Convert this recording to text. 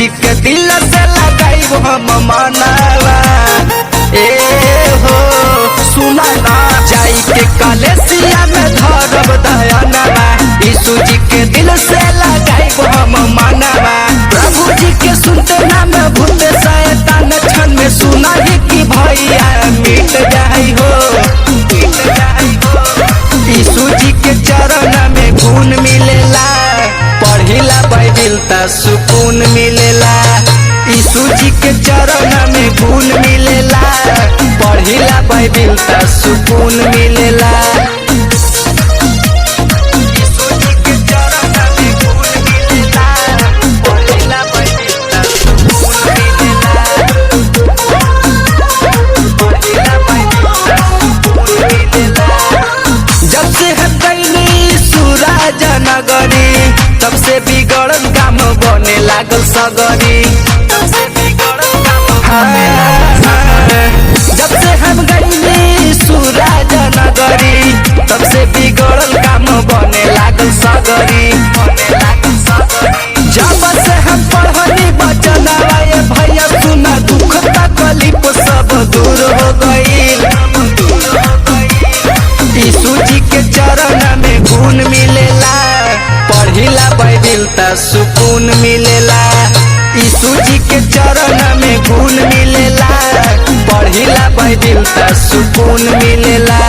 जी के दिल से लगाई हम मनावा। ए हो सुना ना जाई के कलेसिया में धरब दयानवा। यीशु जी के दिल से लगाई हम मनावा। प्रभु जी के सुनते नाम भूत शैतान क्षण में सुना ही कि भैया मिट जाई हो, मिट जाई हो। यीशु जी के चरण में गुण मिलेला, पढ़िला बाइबिल ता सुकून मिलेला। यीशु जी के चरण में गुण मिलेला, पढ़िला बाइबिल ता सुकून मिलेला। यीशु जी के चरण में गुण मिलेला, पढ़िला बाइबिल ता सुकून मिलेला, पढ़िला बाइबिल ता सुकून मिलेला। जब से हटैनी सूरज नगरी तब से बिगड़ल काम बने लागल सगरी, तब से बिगड़ल काम बने लागल सगरी। जब से हम गईली सूरज नगरी तब से बिगड़ल काम बने लागल सगरी, बने लागल सगरी। जब से हम पढ़नी बचनवा ये भैया सुना दुख तकलीफ सब दूर हो गईल। यीशु जी के चरण में गुण मिलेला, पढ़िला बाइबिल ता सुकून मिलेला। यीशु जी के चरण में गुण मिलेला, पढ़िला बाइबिल ता सुकून मिलेला।